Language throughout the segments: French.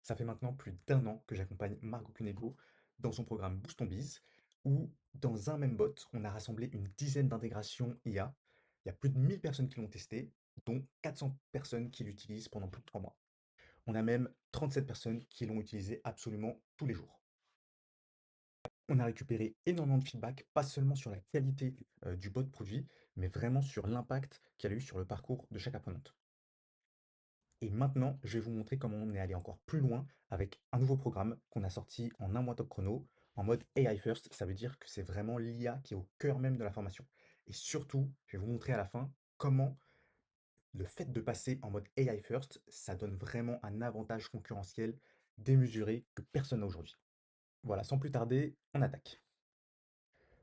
Ça fait maintenant plus d'un an que j'accompagne Margot Cunego dans son programme Boost ton Biz, où dans un même bot, on a rassemblé une dizaine d'intégrations IA. Il y a plus de 1000 personnes qui l'ont testé, dont 400 personnes qui l'utilisent pendant plus de 3 mois. On a même 37 personnes qui l'ont utilisé absolument tous les jours. On a récupéré énormément de feedback, pas seulement sur la qualité du bot produit, mais vraiment sur l'impact qu'il a eu sur le parcours de chaque apprenante. Et maintenant, je vais vous montrer comment on est allé encore plus loin avec un nouveau programme qu'on a sorti en un mois top chrono, en mode AI first. Ça veut dire que c'est vraiment l'IA qui est au cœur même de la formation. Et surtout, je vais vous montrer à la fin comment le fait de passer en mode AI first, ça donne vraiment un avantage concurrentiel démesuré que personne n'a aujourd'hui. Voilà, sans plus tarder, on attaque.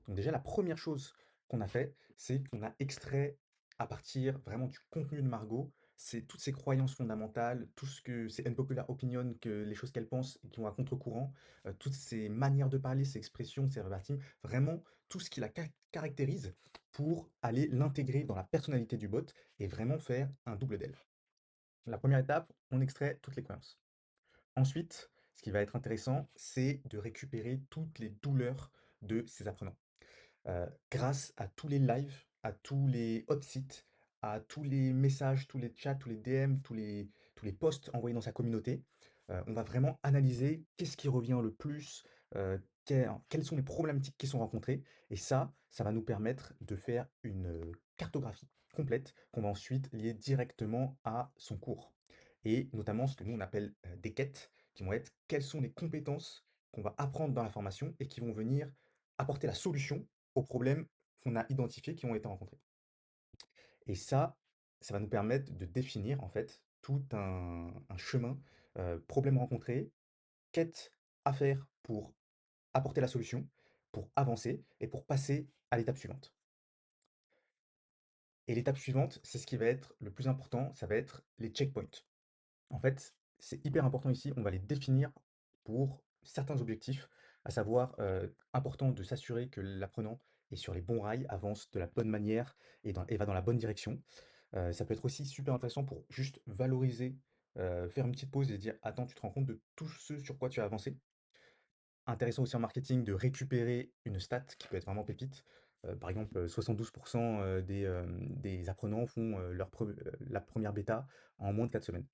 Donc déjà, la première chose qu'on a fait, c'est qu'on a extrait à partir vraiment du contenu de Margot, c'est toutes ses croyances fondamentales, tout ce que c'est unpopular opinion, que les choses qu'elle pense et qui vont à contre-courant, toutes ses manières de parler, ses expressions, ses verbatim, vraiment tout ce qui la caractérise pour aller l'intégrer dans la personnalité du bot et vraiment faire un double d'elle. La première étape, on extrait toutes les croyances. Ensuite, ce qui va être intéressant, c'est de récupérer toutes les douleurs de ses apprenants grâce à tous les lives, à tous les hot sites, à tous les messages, tous les chats, tous les DM, tous les posts envoyés dans sa communauté. On va vraiment analyser qu'est-ce qui revient le plus, quelles sont les problématiques qui sont rencontrées. Et ça va nous permettre de faire une cartographie complète qu'on va ensuite lier directement à son cours. Et notamment ce que nous on appelle des quêtes, qui vont être quelles sont les compétences qu'on va apprendre dans la formation et qui vont venir apporter la solution aux problèmes qu'on a identifiés qui ont été rencontrés. Et ça va nous permettre de définir en fait tout un chemin, problème rencontré, quête à faire pour apporter la solution, pour avancer et pour passer à l'étape suivante. Et l'étape suivante, c'est ce qui va être le plus important, ça va être les checkpoints. En fait, c'est hyper important ici, on va les définir pour certains objectifs, à savoir important de s'assurer que l'apprenant est sur les bons rails, avance de la bonne manière et va dans la bonne direction. Ça peut être aussi super intéressant pour juste valoriser, faire une petite pause et dire attends, tu te rends compte de tout ce sur quoi tu as avancé. Intéressant aussi en marketing de récupérer une stat qui peut être vraiment pépite. Par exemple, 72% des apprenants font la première bêta en moins de 4 semaines.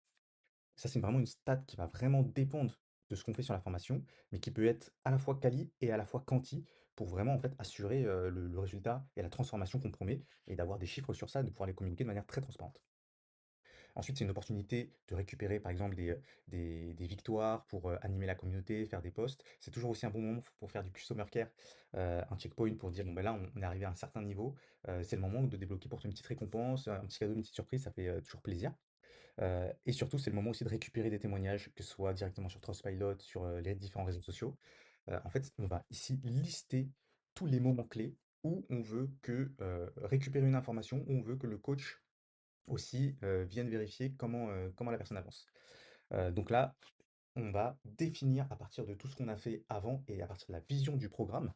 Ça, c'est vraiment une stat qui va vraiment dépendre de ce qu'on fait sur la formation, mais qui peut être à la fois quali et à la fois quanti pour vraiment en fait assurer le résultat et la transformation qu'on promet et d'avoir des chiffres sur ça, de pouvoir les communiquer de manière très transparente. Ensuite, c'est une opportunité de récupérer par exemple des victoires pour animer la communauté, faire des posts. C'est toujours aussi un bon moment pour faire du customer care, un checkpoint pour dire bon ben là on est arrivé à un certain niveau, c'est le moment de débloquer pour toi une petite récompense, un petit cadeau, une petite surprise, ça fait toujours plaisir. Et surtout, c'est le moment aussi de récupérer des témoignages, que ce soit directement sur Trustpilot, sur les différents réseaux sociaux. En fait, on va ici lister tous les moments clés où on veut récupérer une information, où on veut que le coach aussi vienne vérifier comment la personne avance. Donc là, on va définir à partir de tout ce qu'on a fait avant et à partir de la vision du programme,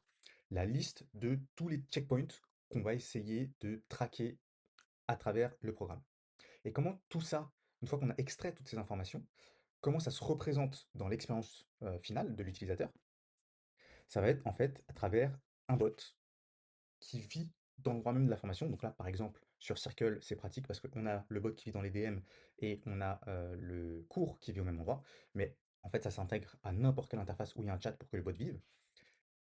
la liste de tous les checkpoints qu'on va essayer de traquer à travers le programme. Et comment tout ça, une fois qu'on a extrait toutes ces informations, comment ça se représente dans l'expérience finale de l'utilisateur? Ça va être en fait à travers un bot qui vit dans le droit même de la formation. Donc là, par exemple, sur Circle, c'est pratique parce qu'on a le bot qui vit dans les DM et on a le cours qui vit au même endroit. Mais en fait, ça s'intègre à n'importe quelle interface où il y a un chat pour que le bot vive.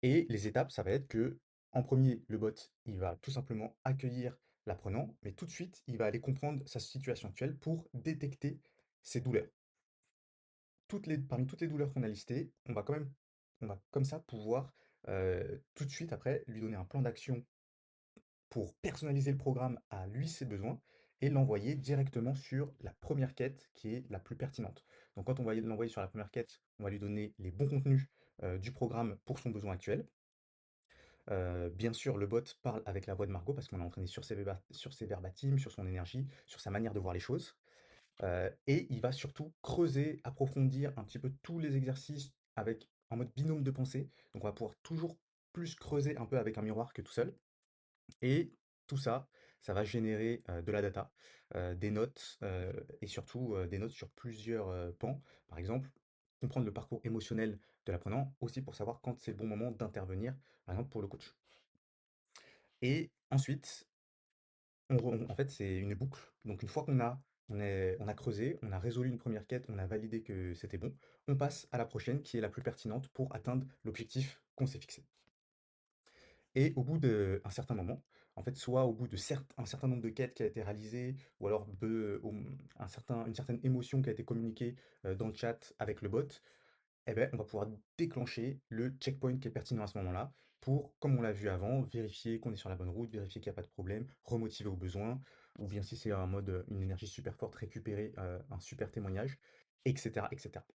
Et les étapes, ça va être que, en premier, le bot, il va tout simplement accueillir l'apprenant, mais tout de suite, il va aller comprendre sa situation actuelle pour détecter ses douleurs. Parmi toutes les douleurs qu'on a listées, on va comme ça pouvoir tout de suite après lui donner un plan d'action pour personnaliser le programme à lui, ses besoins, et l'envoyer directement sur la première quête qui est la plus pertinente. Donc quand on va l'envoyer sur la première quête, on va lui donner les bons contenus du programme pour son besoin actuel. Bien sûr, le bot parle avec la voix de Margot parce qu'on est entraîné sur ses verbatim, sur son énergie, sur sa manière de voir les choses. Et il va surtout creuser, approfondir un petit peu tous les exercices en mode binôme de pensée. Donc on va pouvoir toujours plus creuser un peu avec un miroir que tout seul. Et tout ça, ça va générer de la data, des notes et surtout des notes sur plusieurs pans. Par exemple, comprendre le parcours émotionnel de l'apprenant, aussi pour savoir quand c'est le bon moment d'intervenir, par exemple pour le coach. Et ensuite, en fait, c'est une boucle. Donc une fois on a creusé, on a résolu une première quête, on a validé que c'était bon, on passe à la prochaine qui est la plus pertinente pour atteindre l'objectif qu'on s'est fixé. Et au bout d'un certain moment, en fait, soit au bout de un certain nombre de quêtes qui a été réalisé, ou alors une certaine émotion qui a été communiquée dans le chat avec le bot, eh ben, on va pouvoir déclencher le checkpoint qui est pertinent à ce moment-là pour, comme on l'a vu avant, vérifier qu'on est sur la bonne route, vérifier qu'il n'y a pas de problème, remotiver au besoin, ou bien si c'est un mode, une énergie super forte, récupérer un super témoignage, etc., etc.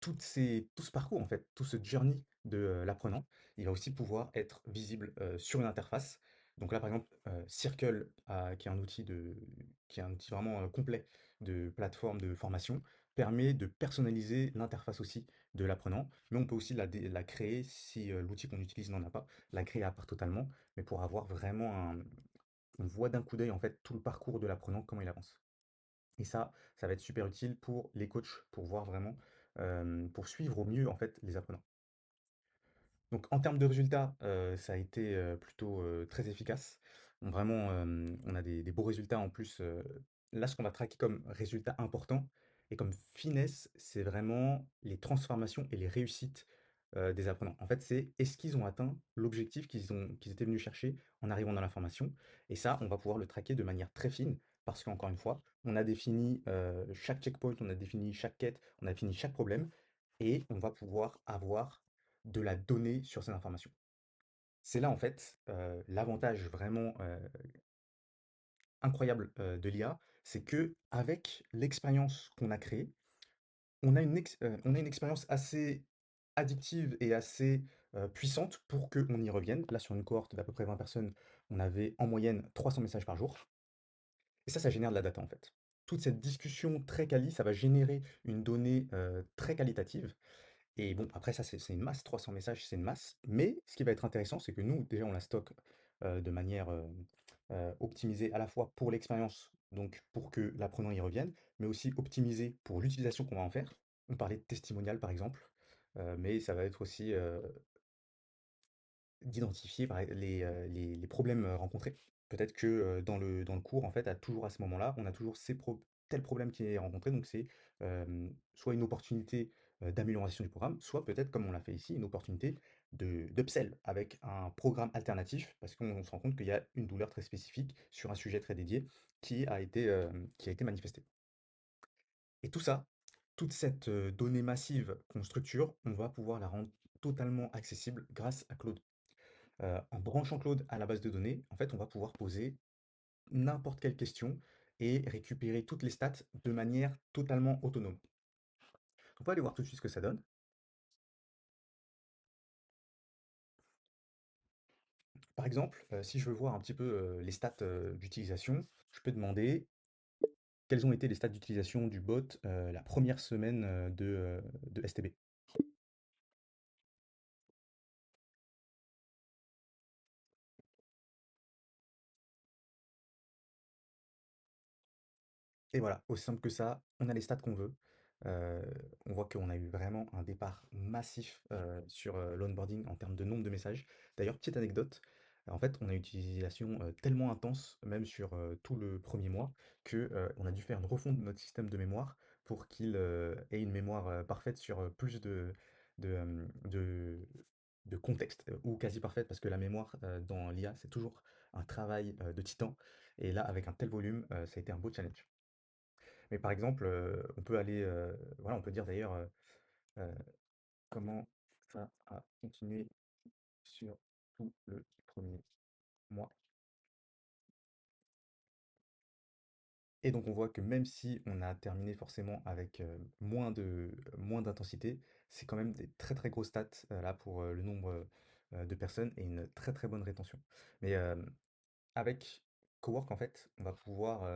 Tout ce parcours en fait, tout ce journey de, l'apprenant, il va aussi pouvoir être visible, sur une interface. Donc là, par exemple, Circle, qui est un outil vraiment, complet de plateforme de formation, permet de personnaliser l'interface aussi de l'apprenant. Mais on peut aussi la créer si, l'outil qu'on utilise n'en a pas, la créer à part totalement, mais pour avoir vraiment on voit d'un coup d'œil en fait tout le parcours de l'apprenant, comment il avance. Et ça va être super utile pour les coachs, pour voir vraiment, pour suivre au mieux en fait les apprenants. Donc en termes de résultats, ça a été, plutôt, très efficace. Vraiment, on a des beaux résultats en plus, là ce qu'on va traquer comme résultats importants et comme finesse, c'est vraiment les transformations et les réussites, des apprenants. En fait, c'est est-ce qu'ils ont atteint l'objectif qu'ils étaient venus chercher en arrivant dans la formation? Et ça, on va pouvoir le traquer de manière très fine parce qu'encore une fois, on a défini, chaque checkpoint, on a défini chaque quête, on a défini chaque problème et on va pouvoir avoir de la donnée sur ces informations. C'est là, en fait, l'avantage vraiment, incroyable, de l'IA, c'est que avec l'expérience qu'on a créée, on a une expérience assez addictive et assez, puissante pour qu'on y revienne. Là, sur une cohorte d'à peu près 20 personnes, on avait en moyenne 300 messages par jour et ça génère de la data, en fait. Toute cette discussion très quali, ça va générer une donnée, très qualitative. Et bon, après ça, c'est une masse, 300 messages, c'est une masse. Mais ce qui va être intéressant, c'est que nous, déjà, on la stocke de manière optimisée à la fois pour l'expérience, donc pour que l'apprenant y revienne, mais aussi optimisée pour l'utilisation qu'on va en faire. On parlait de testimonial, par exemple, mais ça va être aussi d'identifier les problèmes, rencontrés. Peut-être que, dans le cours, en fait, toujours à ce moment-là, on a toujours tel problème qui est rencontré, donc c'est, soit une opportunité, d'amélioration du programme, soit peut-être, comme on l'a fait ici, une opportunité d'upsell avec un programme alternatif, parce qu'on se rend compte qu'il y a une douleur très spécifique sur un sujet très dédié qui a été manifestée. Et tout ça, toute cette, donnée massive qu'on structure, on va pouvoir la rendre totalement accessible grâce à Claude. En branchant Claude à la base de données, en fait, on va pouvoir poser n'importe quelle question et récupérer toutes les stats de manière totalement autonome. On peut aller voir tout de suite ce que ça donne. Par exemple, si je veux voir un petit peu les stats d'utilisation, je peux demander quelles ont été les stats d'utilisation du bot la première semaine de STB. Et voilà, aussi simple que ça, on a les stats qu'on veut. Heu, on voit qu'on a eu vraiment un départ massif, sur, l'onboarding en termes de nombre de messages. D'ailleurs, petite anecdote, en fait, on a une utilisation, tellement intense, même sur, tout le premier mois, que, on a dû faire une refonte de notre système de mémoire pour qu'il, ait une mémoire, parfaite sur, plus de contexte, ou quasi parfaite parce que la mémoire, dans l'IA, c'est toujours un travail, de titan et là, avec un tel volume, ça a été un beau challenge. Mais par exemple, on peut aller, voilà, on peut dire d'ailleurs, heu, comment ça a continué sur tout le premier mois. Et donc on voit que même si on a terminé forcément avec, moins d'intensité, c'est quand même des très, très grosses stats, là pour, le nombre, de personnes et une très, très bonne rétention. Mais, avec Cowork, en fait, on va pouvoir,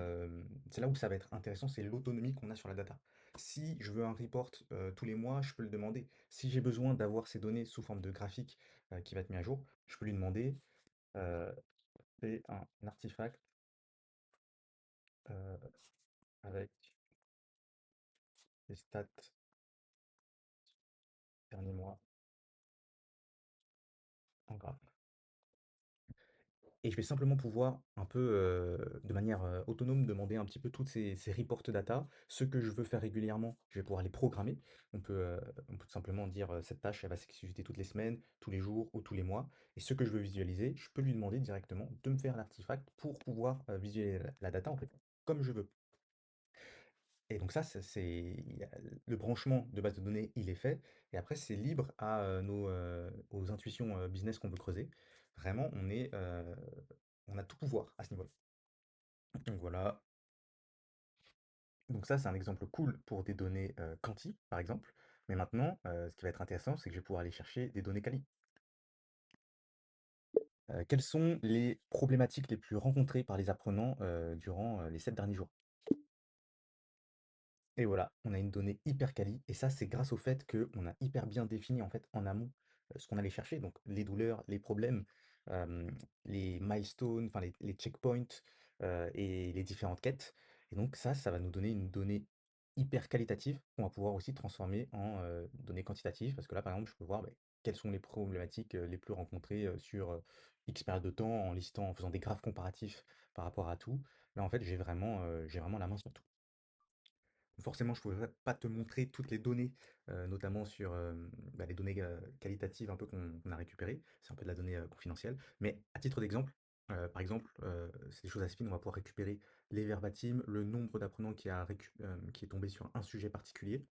c'est là où ça va être intéressant, c'est l'autonomie qu'on a sur la data. Si je veux un report, tous les mois, je peux le demander. Si j'ai besoin d'avoir ces données sous forme de graphique, qui va être mis à jour, je peux lui demander, heu, fais un artefact, heu, avec les stats dernier mois en graphe. Et je vais simplement pouvoir un peu, de manière, autonome, demander un petit peu toutes ces reports data. Ce que je veux faire régulièrement, je vais pouvoir les programmer. On peut tout simplement dire, cette tâche, elle va s'exécuter toutes les semaines, tous les jours ou tous les mois. Et ce que je veux visualiser, je peux lui demander directement de me faire l'artefact pour pouvoir, visualiser la data, en fait, comme je veux. Et donc ça, il y a le branchement de base de données, il est fait. Et après, c'est libre à, aux intuitions, business qu'on veut creuser. Vraiment, on a tout pouvoir à ce niveau-là. Donc voilà. Donc ça, c'est un exemple cool pour des données, quanti, par exemple. Mais maintenant, ce qui va être intéressant, c'est que je vais pouvoir aller chercher des données quali. Quelles sont les problématiques les plus rencontrées par les apprenants, durant, les 7 derniers jours? Et voilà, on a une donnée hyper quali et ça, c'est grâce au fait qu'on a hyper bien défini, en fait, en amont, ce qu'on allait chercher. Donc les douleurs, les problèmes, hem, les milestones, enfin les checkpoints, et les différentes quêtes. Et donc ça va nous donner une donnée hyper qualitative qu'on va pouvoir aussi transformer en, données quantitatives. Parce que là, par exemple, je peux voir, beh, quelles sont les problématiques, les plus rencontrées, sur, X période de temps en listant, en faisant des graphes comparatifs par rapport à tout. Là, en fait, j'ai vraiment la main sur tout. Forcément, je ne pourrais pas te montrer toutes les données, notamment sur, bah, les données, qualitatives un peu qu'on a récupérées. C'est un peu de la donnée, confidentielle. Mais à titre d'exemple, par exemple, c'est des choses assez fines, on va pouvoir récupérer les verbatims, le nombre d'apprenants qui est tombé sur un sujet particulier.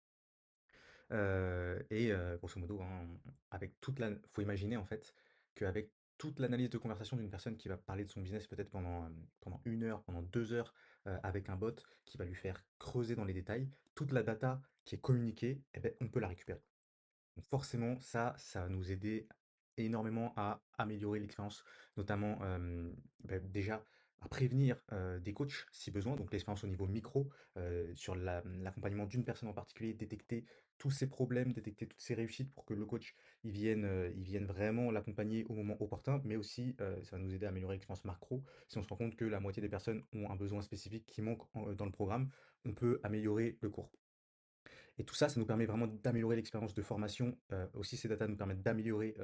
Grosso modo, hein, avec toute la faut imaginer en fait qu'avec toute l'analyse de conversation d'une personne qui va parler de son business peut-être pendant 1 heure, pendant 2 heures, avec un bot qui va lui faire creuser dans les détails, toute la data qui est communiquée, eh beh, on peut la récupérer. Donc forcément, ça va nous aider énormément à améliorer l'expérience, notamment, bah, déjà à prévenir, des coachs si besoin, donc l'expérience au niveau micro, sur l'accompagnement d'une personne en particulier, détecter tous ses problèmes, détecter toutes ses réussites pour que le coach, il vienne vraiment l'accompagner au moment opportun, mais aussi, ça va nous aider à améliorer l'expérience macro. Si on se rend compte que la moitié des personnes ont un besoin spécifique qui manque dans le programme, on peut améliorer le cours. Et tout ça, ça nous permet vraiment d'améliorer l'expérience de formation. Aussi, ces datas nous permettent d'améliorer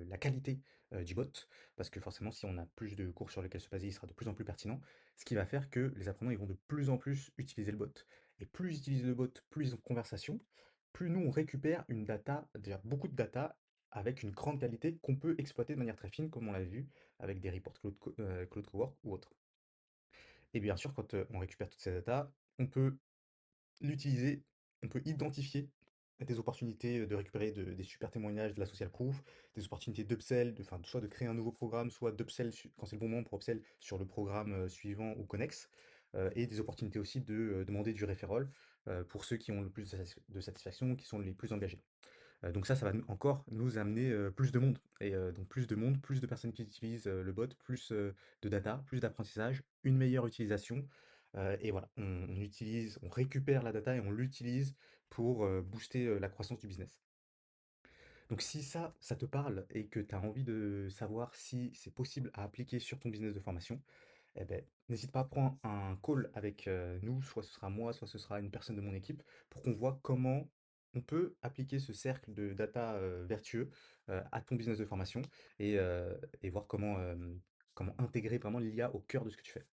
la qualité du bot, parce que forcément, si on a plus de cours sur lesquels se baser, il sera de plus en plus pertinent, ce qui va faire que les apprenants ils vont de plus en plus utiliser le bot. Et plus ils utilisent le bot, plus ils ont de conversation, plus nous, on récupère une data, déjà beaucoup de data, avec une grande qualité qu'on peut exploiter de manière très fine, comme on l'a vu avec des reports Claude Cowork ou autres. Et bien sûr, quand on récupère toutes ces datas, on peut l'utiliser, on peut identifier des opportunités, de récupérer des super témoignages de la social proof, des opportunités d'upsell, enfin, soit de créer un nouveau programme, soit d'upsell quand c'est le bon moment pour upsell sur le programme, suivant ou connexe, et des opportunités aussi de, demander du referral, pour ceux qui ont le plus de satisfaction, qui sont les plus engagés. Donc ça va encore nous amener, plus de monde et donc plus de monde, plus de personnes qui utilisent, le bot, plus, de data, plus d'apprentissage, une meilleure utilisation, et voilà. On récupère la data et on l'utilise pour, booster, la croissance du business. Donc si ça te parle et que tu as envie de savoir si c'est possible à appliquer sur ton business de formation, eh beh, n'hésite pas à prendre un call avec, nous, soit ce sera moi, soit ce sera une personne de mon équipe, pour qu'on voit comment on peut appliquer ce cercle de data, vertueux, à ton business de formation et voir comment intégrer vraiment l'IA au cœur de ce que tu fais.